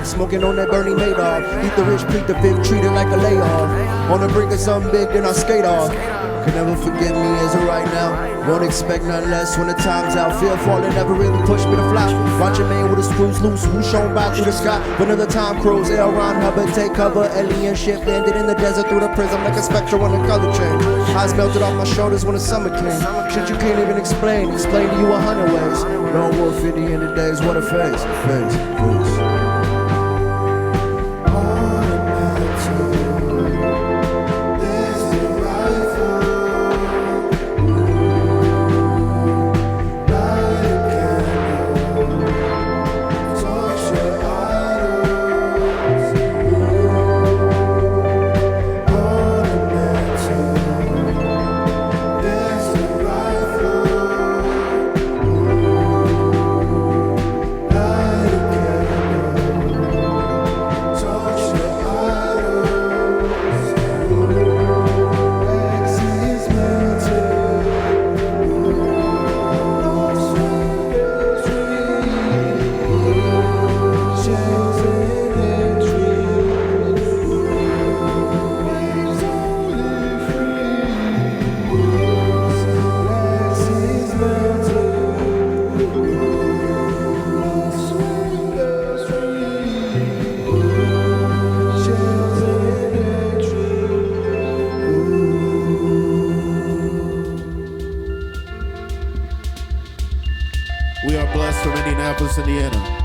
Smoking on that Bernie Madoff. Eat the rich, plead the fifth, treat it like a layoff. On the brink of something big, then I skate off. Could never forget me as of right now. Won't expect nothing less when the time's out. Fear falling never really pushed me to fly. Watch a man with his screws loose, who's shown by through the sky. Another time cruise, L. Ron Hubbard, take cover. Alien ship landed in the desert through the prism like a spectrum on the color change. Eyes melted off my shoulders when the summer came. Shit you can't even explain to you 100 ways. No wolf at the end of days, what a face. We are blessed from Indianapolis, Indiana.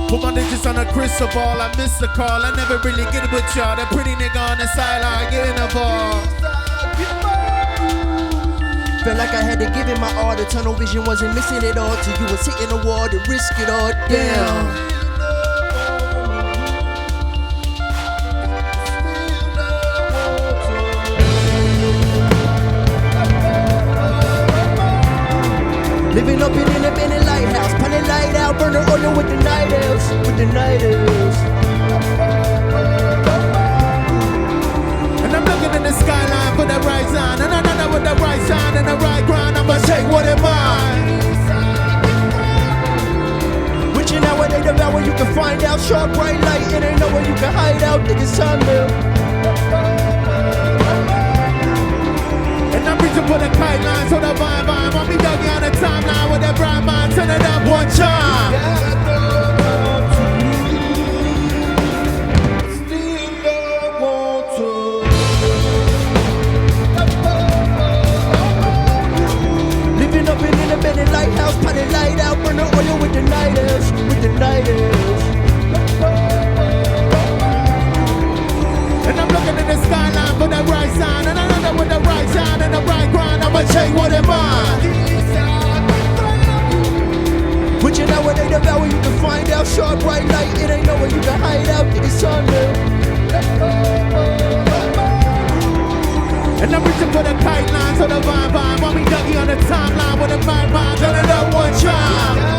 Put my digits on a crystal ball, I miss the call, I never really get it with y'all. That pretty nigga on the sideline, get in the ball. Felt like I had to give it my all, the tunnel vision wasn't missing it all. Till you was hitting the wall to risk it all down. Living up in Independent Lighthouse, putting light out, burn the oil with the night elves, with the night elves. And I'm looking in the skyline for the right sign, and I know with the right sign and the right grind, I'ma take what am mine. Witching out where they devour, you can find out. Sharp bright light, it ain't nowhere you can hide out. Niggas time now. And I'm reaching for the kite lines on the vine. Want me duggy on the timeline with that bright mind. Turn it up one time. Living up in Independent Lighthouse, putting light out, burn the oil with the night elves, with the night elves. And I'm looking in the skyline for the right sign, and I know that with the right sign and the right grind, I'ma take what am mine. Witching out where they devour, you can find out. Sharp bright light, it ain't nowhere you can hide out. Niggas time now. And I'm reaching for the kite lines on the vine. Want me duggy on the timeline with a mind. Turn it up one time.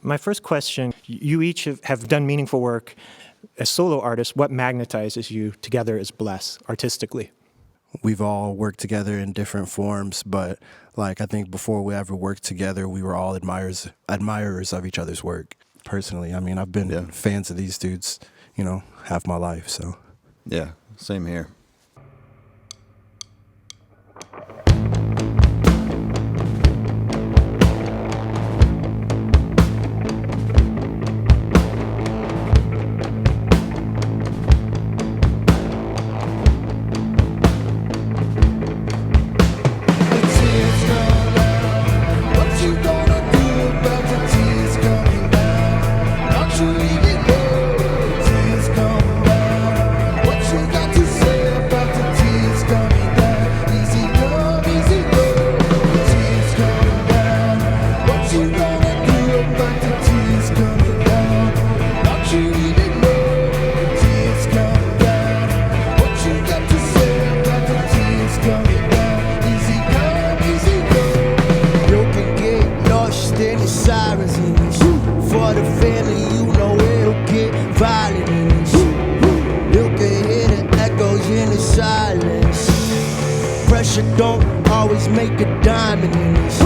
My first question, you each have done meaningful work as solo artists. What magnetizes you together as Bless artistically? We've all worked together in different forms, but like I think before we ever worked together, we were all admirers of each other's work. Personally, I mean, I've been fans of these dudes, you know, half my life, so. Yeah, same here. Don't always make a diamond in this.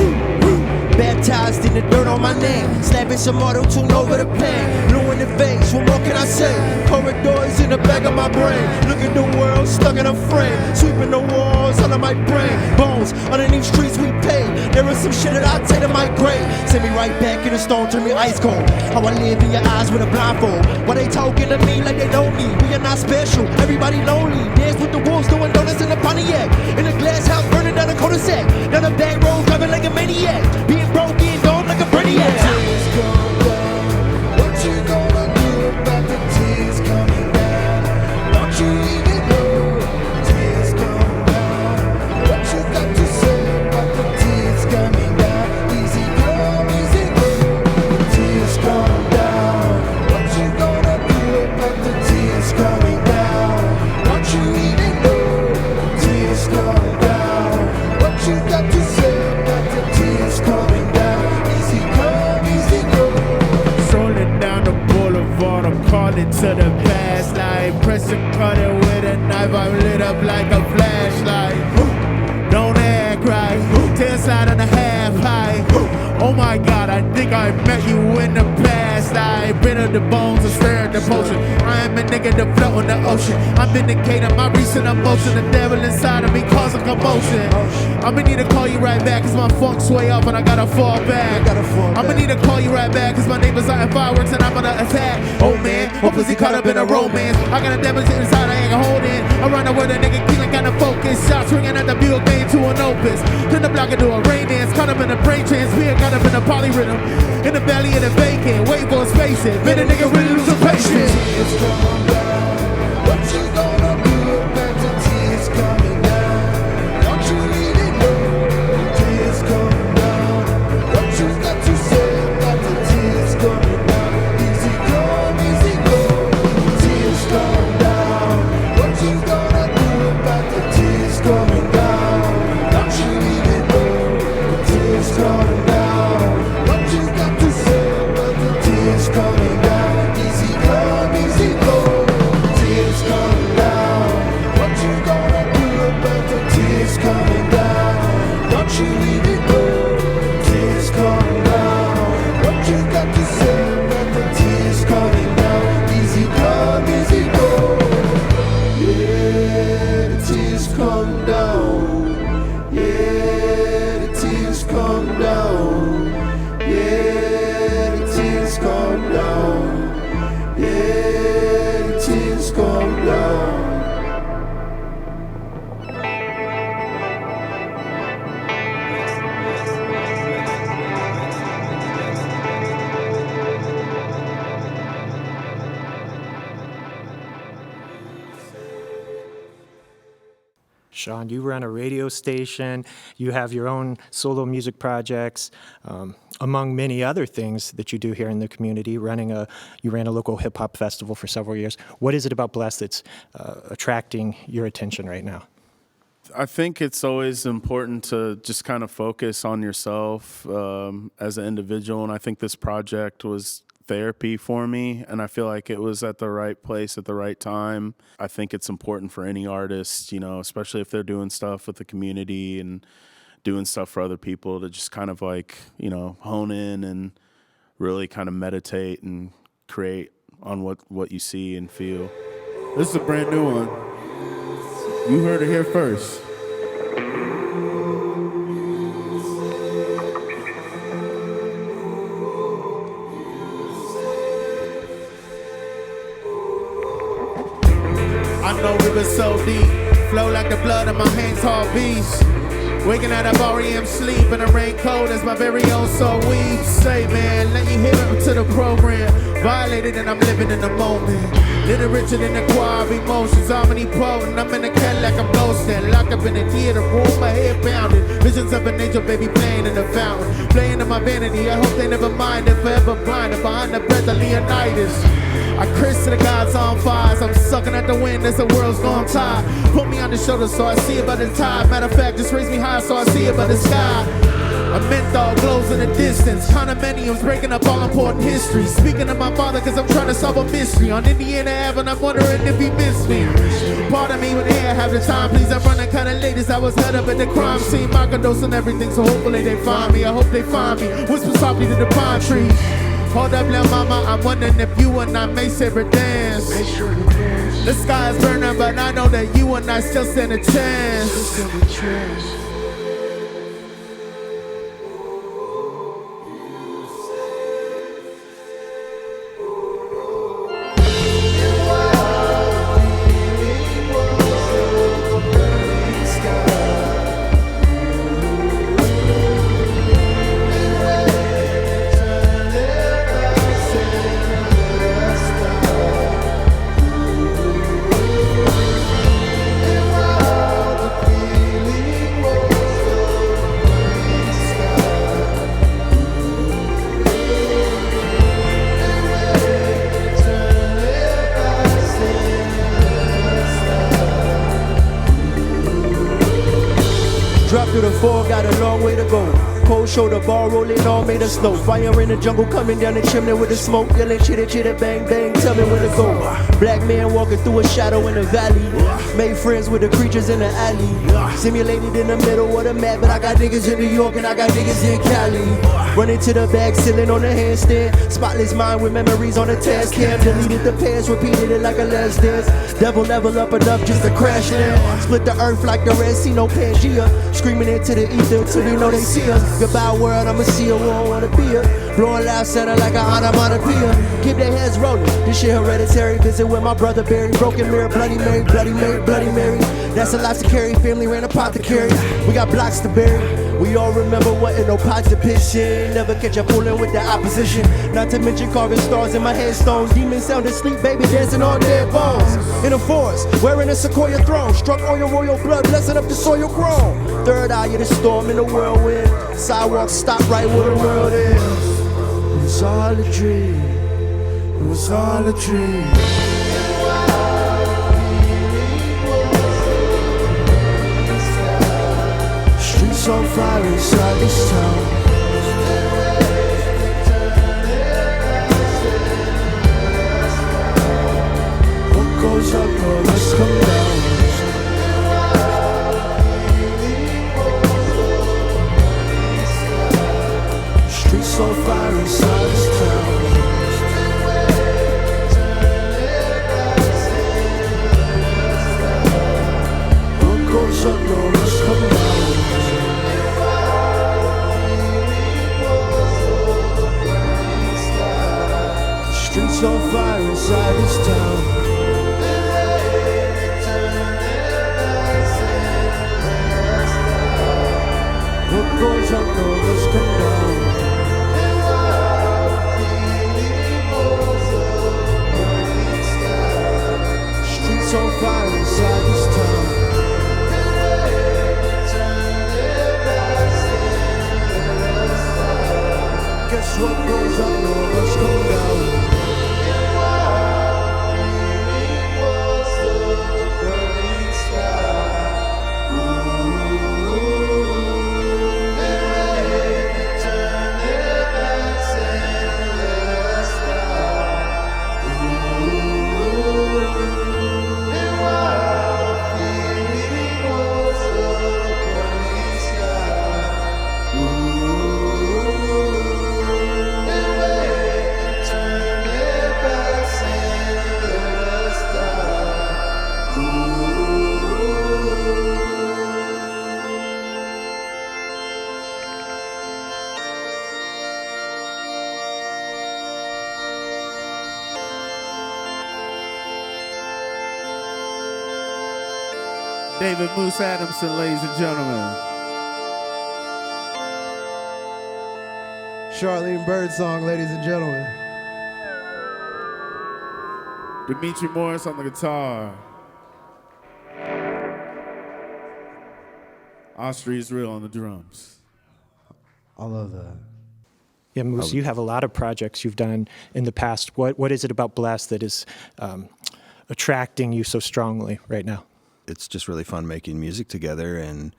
Baptized in the dirt on my name, slapping some auto-tune over the pan. Blue in the face, what more can I say? Corridors in the back of my brain. Look at the world stuck in a frame, sweeping the walls under my brain. Bones underneath streets we pay. There is some shit that I take to my grave. Send me right back in the stone, turn me ice cold. How I live in your eyes with a blindfold. Why they talking to me like they know me? We are not special, everybody lonely. Dance with the wolves, doing donuts in the Pontiac. In a glass house, burning down a cul-de-sac. Down a back road, driving like a maniac. Being broken, gone like a brainiac. Tears come down. What you gonna do about the tears coming down? Don't you even know? Tears come down. What you got to say about the tears coming down? Easy come, easy go. Tears come down. What you gonna do about the tears coming down? Don't you even know? Tears come down. What you got to say about the tears coming down? Easy come, easy go. Strolling down the boulevard, I'm calling to the past life. Pressure cutting with a knife, I'm lit up like a flashlight. Don't act right, 10 side and a half high. Oh my God, I met you in the past. I rid of the bones and stir the potion. I am a nigga that float on the ocean. I'm vindicating my recent emotion. The devil inside of me causing commotion. I'ma need to call you right back, cause my funk's way up and I gotta fall back. I'ma need to call you right back, cause my neighbors are in fireworks and I'm gonna attack. Oh man, hope is he caught up in a romance. I got a damage inside I ain't gonna hold in. I run the word a nigga killing kinda focus. Shots ringing at the Buick game to an opus. Turn the block into a rain dance. Caught up in a brain transfer. Caught up in a polyrhythm. In the belly of the vacant. Wait for his face it. Been a nigga really lose some patience. Tears come down. What you gonna do about the tears coming down? Don't you really know? Tears come down. What you got to say about the tears coming down? Easy come, easy go. Tears come down. What you gonna do about the tears coming down? Don't you really know? Tears coming down. What you got to say about the tears coming down? Easy come, easy go. Tears coming down. What you gonna do about the tears coming down? Don't you even know? Tears coming down. What you got to say about the tears coming down? Easy come, easy go. Yeah, the tears come down. Yeah, the tears come down. Yeah, the tears come down. Yeah, the tears come down. Sean, you run a radio station, you have your own solo music projects, among many other things that you do here in the community, you ran a local hip-hop festival for several years. What is it about Bless that's attracting your attention right now? I think it's always important to just kind of focus on yourself as an individual, and I think this project was therapy for me, and I feel like it was at the right place at the right time. I think it's important for any artist, you know, especially if they're doing stuff with the community and doing stuff for other people, to just kind of like, you know, hone in and really kind of meditate and create on what you see and feel. This is a brand new one. You heard it here first. I know rivers so deep, flow like the blood of my hands, heartbeats. Waking out of REM sleep in a raincoat as my very own soul weeps. Say man, let me hear it to the program. Violated and I'm living in the moment. Little richer than the choir of emotions, omnipotent. I'm in a Cadillac, I'm ghosting. Locked up in the theater room, my head pounded. Visions of an angel baby playing in the fountain. Playing in my vanity, I hope they never mind it. Forever blinded behind the breath of Leonidas. I curse to the gods on fires. I'm sucking at the wind as the world's gone tired. Put me on the shoulder so I see it by the tide. Matter of fact, just raise me high so I see it by the sky. A menthol glows in the distance. Condominiums breaking up all important history. Speaking of my father cause I'm trying to solve a mystery. On Indiana Avenue, I'm wondering if he missed me. Pardon me when here, have the time please. I'm running kinda late as I was head up at the crime scene. Microdose and everything, so hopefully they find me. I hope they find me. Whisper softly to the pine trees. Hold up, little mama, I'm wondering if you and I may ever dance. The sky is burning, but I know that you and I still stand a chance. Drop through the fog, got a long way to go. Cold road show, the ball rolling all made of snow. Fire in the jungle, coming down the chimney with the smoke. Yelling chitter chitter bang bang, tell me where to go. Black man walking through a shadow in the valley. Made friends with the creatures in the alley. Simulated in the middle of the map, but I got niggas in New York and I got niggas in Cali. Running to the bag, ceiling on the handstand. Spotless mind with memories on the task cam. Deleted the past, repeated it like a last dance. Devil level up enough just to crash land. Split the earth like the Red Sea, no Pangea. Screaming into the ether till they know they see us. Goodbye world, I'ma see you, won't wanna be ya. Blowing loud center like a onomatopoeia. Keep their heads rolling, this shit hereditary. Visit with my brother Barry. Broken mirror, Bloody Mary, Bloody Mary, Bloody Mary. That's a lot to carry, family ran apothecary. We got blocks to bury. We all remember what in no pot to pitch in. Never catch a fooling with the opposition. Not to mention carving stars in my headstones. Demons sound asleep, baby dancing on dead bones. In a forest, wearing a sequoia throne. Struck on your royal blood, blessing up the soil grown. Third eye of the storm in the whirlwind. Sidewalks stop right where the world is. It was all a dream. It was all a dream. Streets on fire inside this town. What goes up must come down. Streets on fire inside this town. What goes up must come down. Streets on fire inside this town. What goes up must come down. Streets on fire inside this town. Guess what goes up must come down. David Moose Adamson, ladies and gentlemen. Sharlene Birdsong, ladies and gentlemen. Dimitri Morris on the guitar. Austria's Real on the drums. I love that. Yeah, Moose, you have a lot of projects you've done in the past. What is it about Blast that is attracting you so strongly right now? It's just really fun making music together, and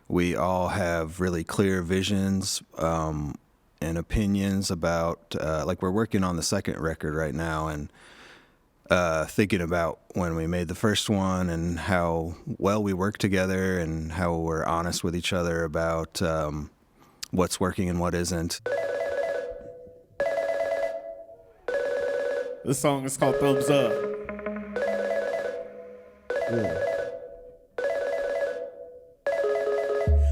we all have really clear visions and opinions about, like we're working on the second record right now, and thinking about when we made the first one and how well we work together and how we're honest with each other about what's working and what isn't. This song is called Thumbs Up. Yeah.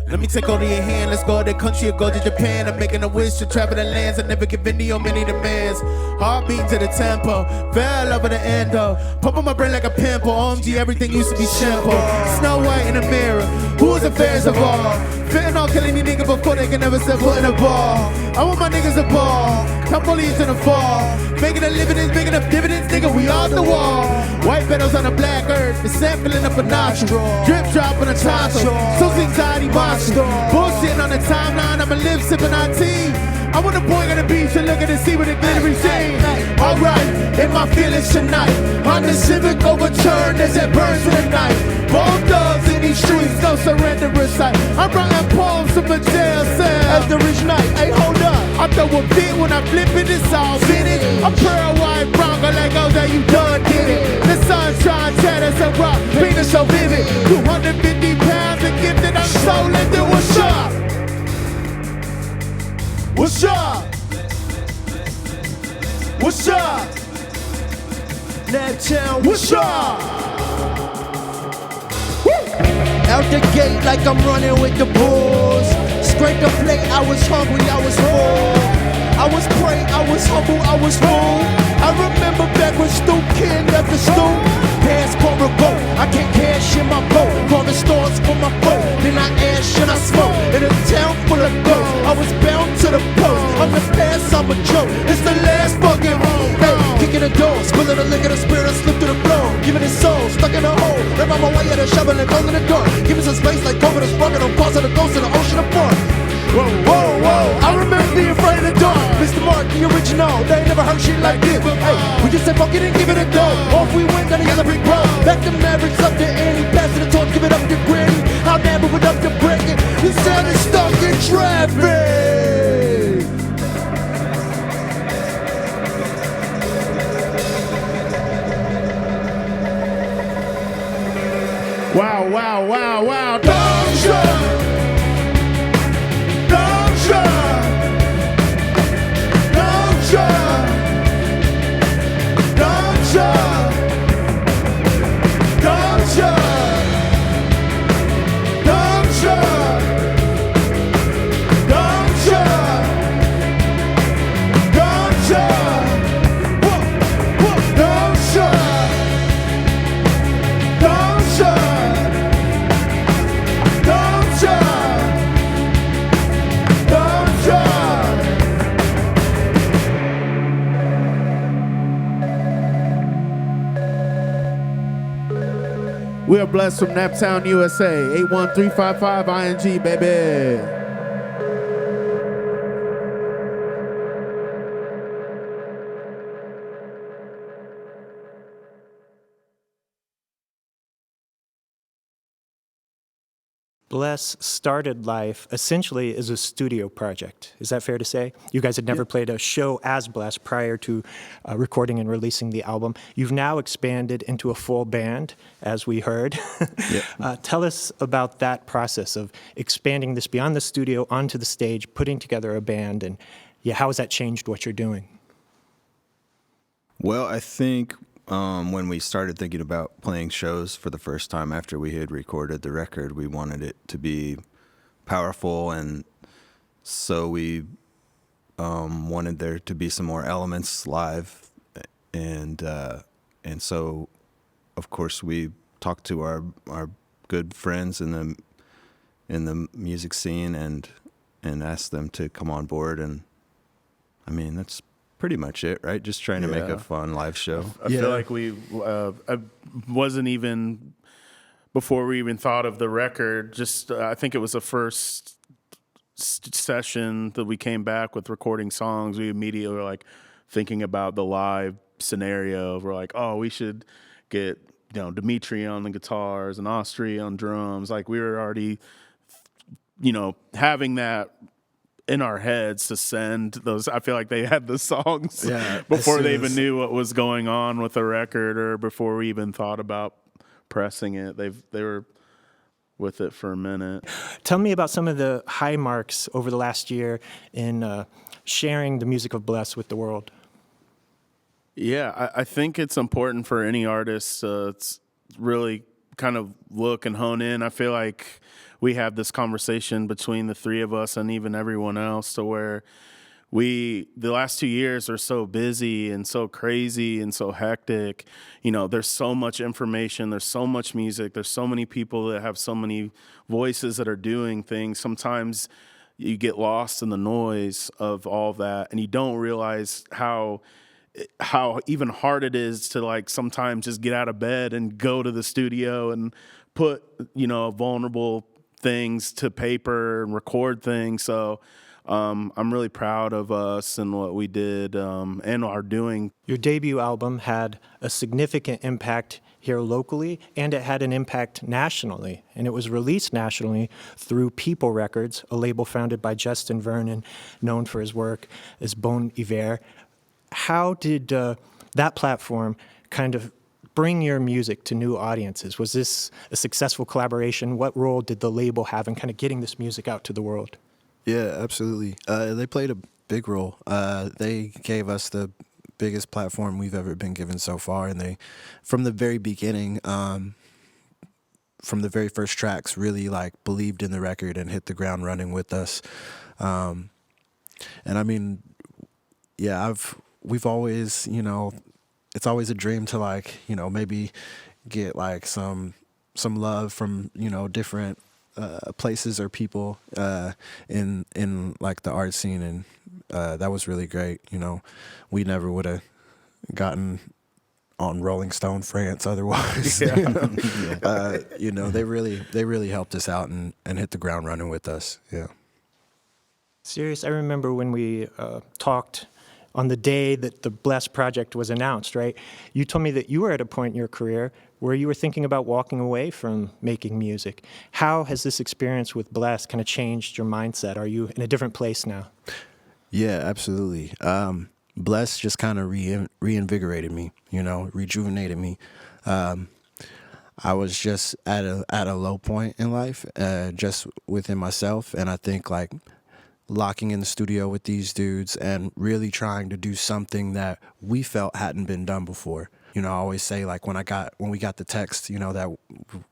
Let me take hold of your hand, let's go to the country or go to Japan. I'm making a wish to travel the lands I never give any or many demands. Heart beating to the tempo, fell over the endo. Pump on my brain like a pimple, OMG, everything used to be simple. Snow White in the mirror, who is the fairest of all? Fitting all killing these niggas before they can never set foot in a ball. I want my niggas a ball, come police in the fall. Making a living is big enough dividends, nigga, we off the wall. White petals on the black earth, the sand filling up a nostril. Drip drop on a tonsil, so anxiety monster. Bullshitting on the timeline, I'ma live sipping on tea. I wanna point on the beach and look at the sea with a glittery scene. Alright, in my feelings tonight. On the Civic overturned as it burns in the night. Both thugs in these streets, no surrender in sight. I'm writing poems from a jail cell. As the rich night, hey, hold up. I throw a beat when I flip it, it's all fitted. I'm pearl white Bronco like, oh, that you done did it. The sunshine chatters and rock, Venus so vivid. 250 pounds of gifted, I'm so lifted. What's up? What's up? What's up? Naptown, What's up? out the gate like I'm running with the bulls. Scrape the plate, I was hungry, I was full. I was prey, I was humble, I was full. I remember back when Stoop King left the stool. Pants pour a boat, I can't cash in my boat. Call the stores for my boat, then I ash and I smoke. In a town full of ghosts, I was bound to the post. I'm the past, I'm a joke, it's the last fucking home. Hey, kicking the door, spilling the liquor, the spirit, I slip through the floor. Giving his soul, stuck in a hole. Rip on my way at a shovel and closing the door. Give me some space like COVID is broken, I'm pausing the ghost in the ocean of fun. Whoa, whoa, whoa, I remember being afraid of the dark. Mr. Mark, the original, they ain't never heard shit like this. Hey, we just said fuck it and give it a go. Off we went down the yellow brick road. Back to Mavericks up to Annie, passing the torch, give it up to Granny. I'll never put up to break it. You sounded stuck in traffic. Wow, wow, wow, wow. Don't shut. Don't shut. Don't shut. Don't shut. Don't shut. Don't shut. Don't shut. Don't shut. Don't shut. Don't shut. Don't shut. Don't shut. We are blessed from Naptown, USA. 81355 ING, baby. Bless started life essentially as a studio project. Is that fair to say? You guys had never played a show as Bless prior to recording and releasing the album. You've now expanded into a full band, as we heard. Tell us about that process of expanding this beyond the studio onto the stage, putting together a band, and how has that changed what you're doing? Well, I think when we started thinking about playing shows for the first time after we had recorded the record, we wanted it to be powerful, and so we wanted there to be some more elements live, and so of course we talked to our good friends in the music scene and asked them to come on board, and I mean that's pretty much it, right? Just trying to make a fun live show. I feel like I wasn't even, before we even thought of the record, just I think it was the first session that we came back with recording songs. We immediately were like thinking about the live scenario. We're like, oh, we should get Dimitri on the guitars and Austri on drums. Like we were already, having that in our heads to send those. I feel like they had the songs before they even knew what was going on with the record, or before we even thought about pressing it. They were with it for a minute. Tell me about some of the high marks over the last year in sharing the music of Bless with the world. Yeah, I think it's important for any artist to really kind of look and hone in. I feel like we have this conversation between the three of us and even everyone else, to where the last 2 years are so busy and so crazy and so hectic. There's so much information, there's so much music, there's so many people that have so many voices that are doing things. Sometimes you get lost in the noise of all that, and you don't realize how even hard it is to sometimes just get out of bed and go to the studio and put vulnerable things to paper and record things. So I'm really proud of us and what we did and are doing. Your debut album had a significant impact here locally, and it had an impact nationally. And it was released nationally through People Records, a label founded by Justin Vernon, known for his work as Bon Iver. How did that platform kind of bring your music to new audiences? Was this a successful collaboration? What role did the label have in kind of getting this music out to the world? Yeah, absolutely. They played a big role. They gave us the biggest platform we've ever been given so far, and they, from the very beginning, from the very first tracks, really like believed in the record and hit the ground running with us. And I mean, yeah, we've always, you know, it's always a dream to like, you know, maybe get like some love from, you know, different places or people in like the art scene, and that was really great. You know, we never would have gotten on Rolling Stone France otherwise. Yeah. You know, they really helped us out and hit the ground running with us. Yeah. Sirius, I remember when we talked on the day that the Bless project was announced, right? You told me that you were at a point in your career where you were thinking about walking away from making music. How has this experience with Bless kind of changed your mindset? Are you in a different place now? Yeah, absolutely. Bless just kind of reinvigorated me, you know, rejuvenated me. I was just at a low point in life, just within myself, and I think like locking in the studio with these dudes and really trying to do something that we felt hadn't been done before. You know, I always say like when we got the text, you know, that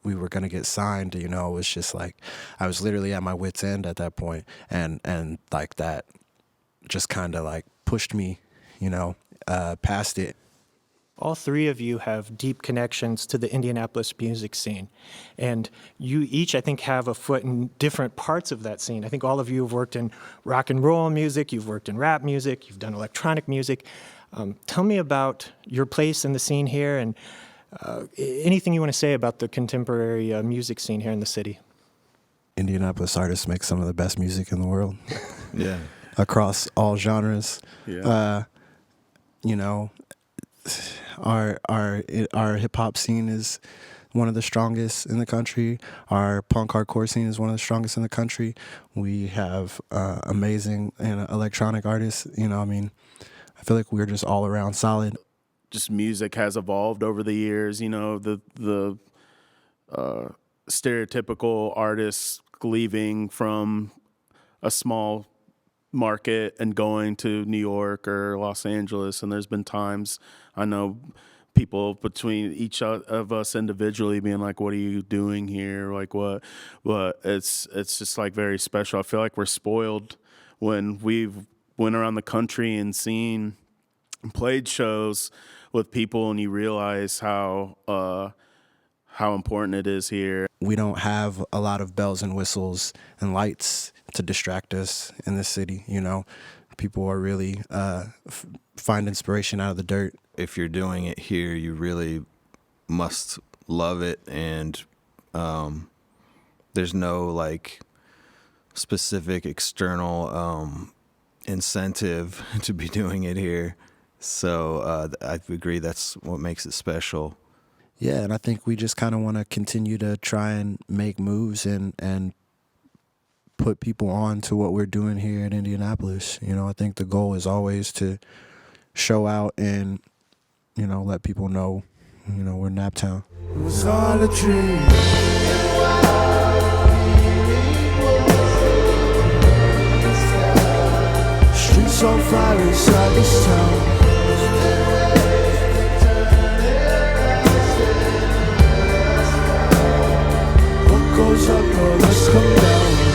we were gonna get signed, you know, it was just like I was literally at my wit's end at that point, and like that just kind of like pushed me, you know, past it. All three of you have deep connections to the Indianapolis music scene. And you each, I think, have a foot in different parts of that scene. I think all of you have worked in rock and roll music, you've worked in rap music, you've done electronic music. Tell me about your place in the scene here, and anything you want to say about the contemporary music scene here in the city. Indianapolis artists make some of the best music in the world. Yeah. Across all genres. Yeah. You know, our hip hop scene is one of the strongest in the country. Our punk hardcore scene is one of the strongest in the country. We have amazing electronic artists. You know, I mean, I feel like we're just all around solid. Just music has evolved over the years. You know, the stereotypical artists leaving from a small market and going to New York or Los Angeles, and there's been times I know people between each of us individually being like, what are you doing here, like what, but it's just like very special. I feel like we're spoiled when we've went around the country and seen and played shows with people, and you realize how important it is here. We don't have a lot of bells and whistles and lights to distract us in this city. You know, people are really find inspiration out of the dirt. If you're doing it here, you really must love it, and there's no like specific external incentive to be doing it here. So I agree, that's what makes it special. Yeah, and I think we just kind of want to continue to try and make moves and put people on to what we're doing here in Indianapolis. You know, I think the goal is always to show out and, you know, let people know, you know, we're Naptown. It was all a dream. Streets on fire inside this town. What goes up, girl, let's come down.